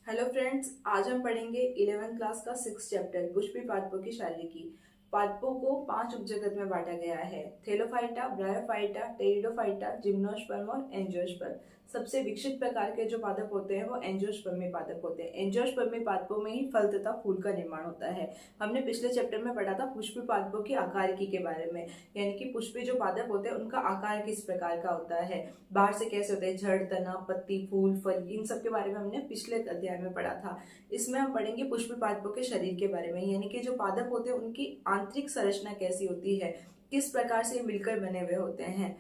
Hello friends, आज हम पढ़ेंगे 11th क्लास का 6 चैप्टर पुष्पी पादपों की शारीरिकी। पादपों को 5 उपजगत में बांटा गया है: थेलोफाइटा, ब्रायोफाइटा, टेरिडोफाइटा, जिम्नोस्पर्म और एंजियोस्पर्म। सबसे विकसित प्रकार के जो पादप होते हैं वो एंजियोस्पर्मी पादप होते हैं। एंजियोस्पर्मी पादपों में ही फल तथा फूल का निर्माण होता है। हमने पिछले चैप्टर में पढ़ा था पुष्पी पादपों की आकारिकी के बारे में, यानी कि पुष्पी जो पादप होते हैं उनका आकार किस प्रकार का होता है, बाहर से कैसे होते हैं, जड़, तना, पत्ती, फूल, फल, इन सब के बारे में हमने पिछले अध्याय में पढ़ा था। इसमें हम पढ़ेंगे पुष्पी पादपों के शरीर के बारे में, यानी कि जो पादप होते हैं उनकी आंतरिक संरचना कैसी होती है, किस प्रकार से मिलकर बने हुए होते हैं।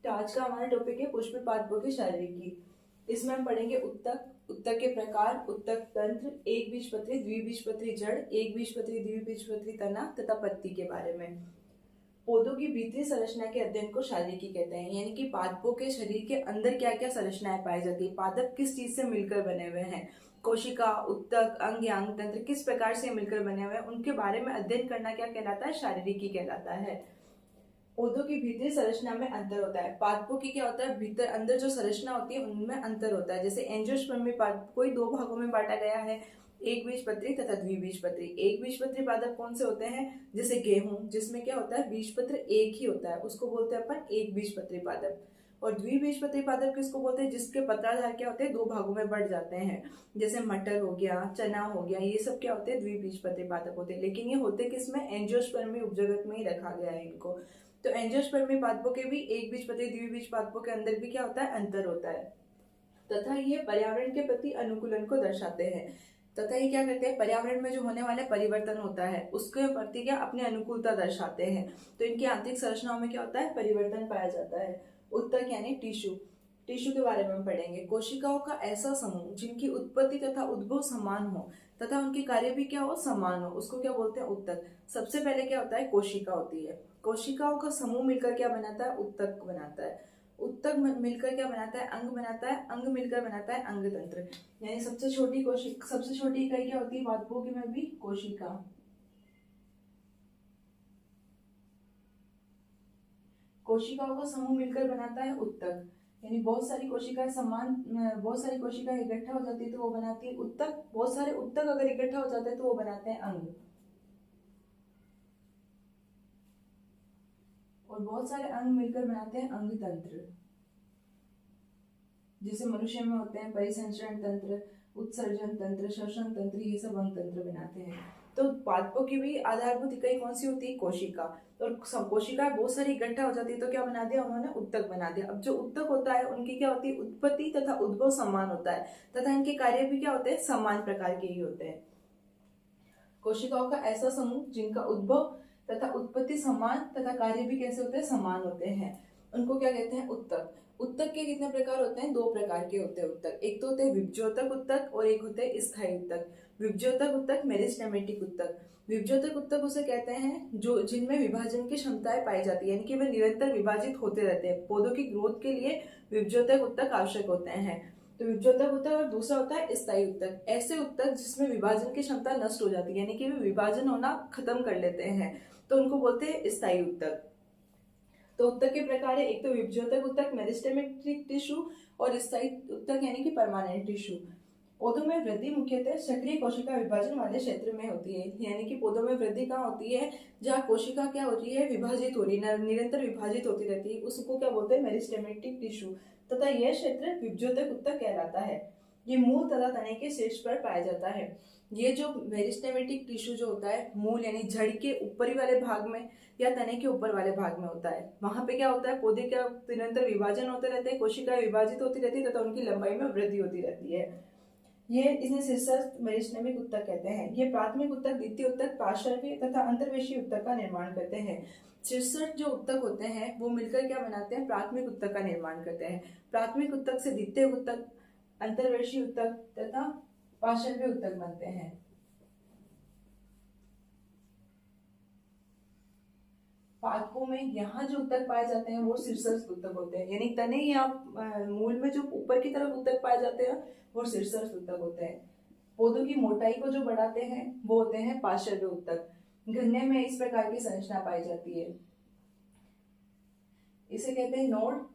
तो आज का हमारा टॉपिक है पुष्पी पादपों की शारीरिकी। इसमें हम पढ़ेंगे उत्तक, उत्तक के प्रकार, उत्तक तंत्र, एक बीजपत्री, द्विबीजपत्री जड़, एक बीजपत्री, द्विबीजपत्री तना तथा पत्ती के बारे में। पौधों की भीतरी संरचना के अध्ययन को शारीरिकी कहते हैं, यानी कि पादपों के शरीर के अंदर क्या क्या संरचनाएं पाई जाती है, पादप किस चीज से मिलकर बने हुए हैं, कोशिका, उत्तक, अंग या अंग तंत्र किस प्रकार से मिलकर बने हुए हैं, उनके बारे में अध्ययन करना क्या कहलाता है, शारीरिकी कहलाता है। पौधों की भीतरी संरचना में अंतर होता है। पादपों की क्या होता है, भीतर अंदर जो संरचना होती है उनमें अंतर होता है। जैसे एंजियोस्पर्मी पादप को ही 2 भागों में बांटा गया है, एक बीजपत्री तथा द्विबीजपत्री। एक बीजपत्री पादप कौन से होते हैं, जैसे गेहूं, जिसमें क्या होता है, बीजपत्र एक ही होता है, उसको बोलते हैं अपन एक बीजपत्री पादप। और द्विबीजपत्री पादप किसको बोलते हैं, जिसके पत्राधार क्या होते हैं, 2 भागों में बढ़ जाते हैं, जैसे मटर हो गया, चना हो गया, ये सब क्या होते हैं, द्विबीजपत्री पादप होते हैं। लेकिन ये होते किसमें, एंजियोस्पर्मी उपजगत में ही रखा गया है इनको। तो एंजियोस्पर्मी पादपों के भी एक बीजपत्री द्विबीज पादपों के अंदर भी क्या होता है, अंतर होता है, तथा ये पर्यावरण के प्रति अनुकूलन को दर्शाते हैं। तथा ये क्या करते हैं, पर्यावरण में जो होने वाले परिवर्तन होता है उसके प्रति क्या अपनी अनुकूलता दर्शाते हैं। तो इनकी आंतरिक संरचनाओं में क्या होता है, परिवर्तन पाया जाता है। उत्तक यानी टिश्यू, टिश्यू के बारे में हम पढ़ेंगे। कोशिकाओं का ऐसा समूह जिनकी उत्पत्ति तथा उद्भव समान हो तथा उनके कार्य भी क्या हो, समान हो, उसको क्या बोलते हैं, उत्तक। सबसे पहले क्या होता है, कोशिका होती है। कोशिकाओं का समूह मिलकर क्या बनाता है, उत्तक बनाता है। उत्तक मिलकर क्या बनाता है, अंग बनाता है। अंग मिलकर बनाता है अंग तंत्र, यानी सबसे छोटी कोशिका, सबसे छोटी इकाई क्या होती है पादपों की में भी, कोशिका। कोशिकाओं का समूह मिलकर बनाता है उत्तक, यानी बहुत सारी कोशिकाएं समान, बहुत सारी कोशिकाएं इकट्ठा हो जाती है तो वो बनाती है उत्तक। बहुत सारे उत्तक अगर इकट्ठा हो जाते हैं तो वो बनाते हैं अंग। और बहुत सारे अंग मिलकर बनाते हैं अंग तंत्र, जैसे मनुष्य में होते हैं परिसंचरण तंत्र, उत्सर्जन तंत्र, श्वसन तंत्र, ये सब अंग तंत्र बनाते हैं। तो पादपों की भी आधारभूत इकाई कौन सी होती है, कोशिका। और कोशिका बहुत सारी इकट्ठा हो जाती है तो क्या बना दिया उन्होंने, उत्तक बना दिया। अब जो उत्तक होता है उनकी क्या होती है, उत्पत्ति तथा उद्भव समान होता है, तथा इनके कार्य भी क्या होते हैं, समान प्रकार के ही होते हैं। कोशिकाओं का ऐसा समूह जिनका उद्भव तथा उत्पत्ति समान तथा कार्य भी कैसे होते हैं, समान होते हैं, उनको क्या कहते हैं, उत्तक। उत्तक के कितने प्रकार होते हैं, 2 प्रकार के होते हैं उत्तक। एक तो होते हैं विभज्योतक उत्तक और एक होते हैं स्थायी उत्तक। विभज्योतक उत्तक, मेरिस्टेमेटिक उत्तक। विभज्योतक उत्तक उसे कहते हैं जो जिनमें विभाजन की क्षमताएं पाई जाती है, यानी कि वे निरंतर विभाजित होते रहते हैं। पौधों की ग्रोथ के लिए विभज्योतक उत्तक आवश्यक होते हैं। तो विभज्योतक उत्तक और दूसरा होता है स्थायी उत्तक। ऐसे उत्तक जिसमें विभाजन की क्षमता नष्ट हो जाती है, यानी कि वे विभाजन होना खत्म कर लेते हैं, तो उनको बोलते हैं स्थायी उत्तक। तो उत्तक के प्रकार है, एक तो विभज्योतक उत्तक, मेरिस्टेमेटिक टिश्यू, और स्थायी उत्तक यानी कि परमानेंट टिश्यू। पौधों में वृद्धि मुख्यतः सक्रिय कोशिका विभाजन वाले क्षेत्र में होती है, यानी कि पौधों में वृद्धि कहाँ होती है, जहाँ कोशिका क्या होती है, विभाजित हो रही है, निरंतर विभाजित होती रहती है, उसको क्या बोलते हैं, मेरिस्टेमेटिक टिश्यू। तथा यह क्षेत्र विभज्योतक उत्तक कहलाता है। ये मूल तथा तने के शीर्ष पर पाया जाता है। ये जो मेरिस्टेमेटिक टिश्यू जो होता है, मूल यानी जड़ के ऊपरी वाले भाग में या तने के ऊपर वाले भाग में होता है, वहां पे क्या होता है, पौधे का निरंतर विभाजन होते रहते हैं, कोशिकाएं विभाजित होती रहती है तथा उनकी लंबाई में वृद्धि होती रहती है। ये इन्हें शीर्षस्थ मेरिस्टेमिक उत्तक कहते हैं। ये प्राथमिक उत्तक, द्वितीय उत्तक, पार्श्वीय तथा अंतर्वेशी उत्तक का निर्माण करते हैं। शीर्षस्थ जो उत्तक होते हैं वो मिलकर क्या बनाते हैं, प्राथमिक उत्तक का निर्माण करते हैं। प्राथमिक उत्तक से द्वितीय उत्तक, अंतर्वेशी उत्तक तथा पार्श्वीय उत्तक बनते हैं। पादपों में यहाँ जो उत्तक पाए जाते हैं वो शीर्षस्थ उत्तक होते हैं, यानी तने या मूल में जो ऊपर की तरफ उत्तक पाए जाते हैं वो शीर्षस्थ उत्तक होते हैं। पौधों की मोटाई को जो बढ़ाते हैं वो होते हैं पार्श्वीय उत्तक। गन्ने में इस प्रकार की संरचना पाई जाती है, इसे कहते हैं नोड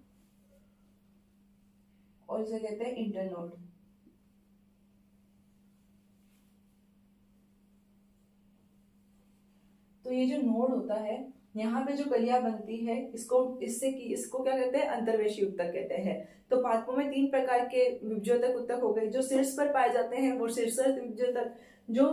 और इसे कहते हैं इंटरनोड। तो ये जो नोड होता है, यहाँ पे जो कलियां बनती है, इसको क्या कहते हैं, अंतर्वेशी उत्तक कहते हैं। तो पादपों में 3 प्रकार के विभज्योतक उत्तक हो गए। जो शीर्ष पर पाए जाते हैं वो शीर्षस्थ विभज्योतक, जो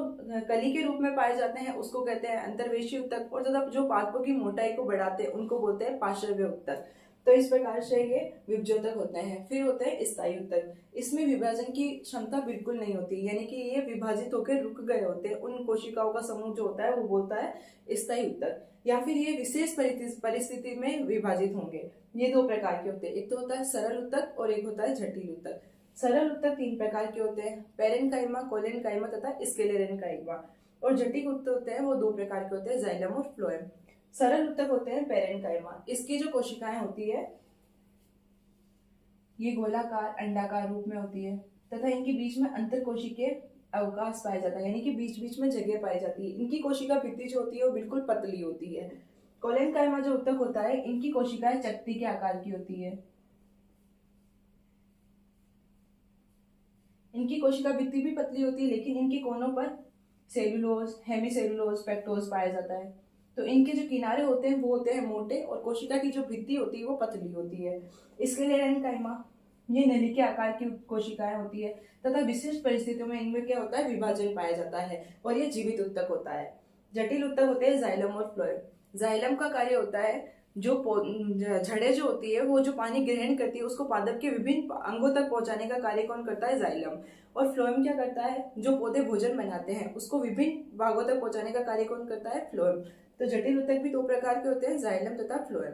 कली के रूप में पाए जाते हैं उसको कहते हैं अंतर्वेशी उत्तक, और तथा जो पादपों की मोटाई को बढ़ाते हैं उनको बोलते हैं पार्श्व उत्तक। तो इस प्रकार से ये विभज्योतक होते हैं। फिर होते हैं स्थायी उत्तक। इसमें विभाजन की क्षमता बिल्कुल नहीं होती, यानी कि ये विभाजित होकर रुक गए होते हैं। उन कोशिकाओं का समूह जो होता है वो बोलता है स्थायी उत्तक। या फिर ये विशेष परिस्थिति में विभाजित होंगे। ये 2 प्रकार के होते हैं, एक तो होता है सरल उत्तक और एक होता है जटिल उत्तक। सरल उत्तक 3 प्रकार के होते हैं, पेरेन्काइमा, कोलेनकाइमा तथा स्क्लेरेनकाइमा। और जटिल उत्तक होते हैं वो 2 प्रकार के होते हैं, जाइलम और फ्लोएम। सरल उत्तक होते हैं पेरेन्काइमा। इसकी जो कोशिकाएं होती है ये गोलाकार अंडाकार रूप में होती है तथा इनके बीच में अंतर कोशिकीय अवकाश पाया जाता है, यानी कि बीच बीच में जगह पाई जाती है। इनकी कोशिका भित्ति जो होती है वो बिल्कुल पतली होती है। कोलेनकाइमा जो उत्तक होता है, इनकी कोशिकाएं चकती के आकार की होती है। इनकी कोशिका भित्ति भी पतली होती है, लेकिन इनके कोनों पर सेलुलोज, हेमीसेलुलोज, पेक्टोज पाया जाता है। तो इनके जो किनारे होते हैं वो होते हैं मोटे, और कोशिका की जो भित्ति होती है वो पतली होती है। स्क्लेरेनकाइमा ये नली के आकार की कोशिकाएं होती है तथा विशिष्ट परिस्थितियों में इनमें क्या होता है, विभाजन पाया जाता है, और ये जीवित उत्तक होता है। जटिल उत्तक होते हैं जाइलम और फ्लोएम। जाइलम का कार्य होता है जो जड़ें जो होती है वो जो पानी ग्रहण करती है उसको पादप के विभिन्न अंगों तक पहुंचाने का कार्य कौन करता है, जाइलम। और फ्लोएम क्या करता है, जो पौधे भोजन बनाते हैं उसको विभिन्न भागों तक पहुंचाने का कार्य कौन करता है, फ्लोएम। तो जटिल उत्तक भी 2 प्रकार के होते हैं, जाइलम तथा फ्लोएम।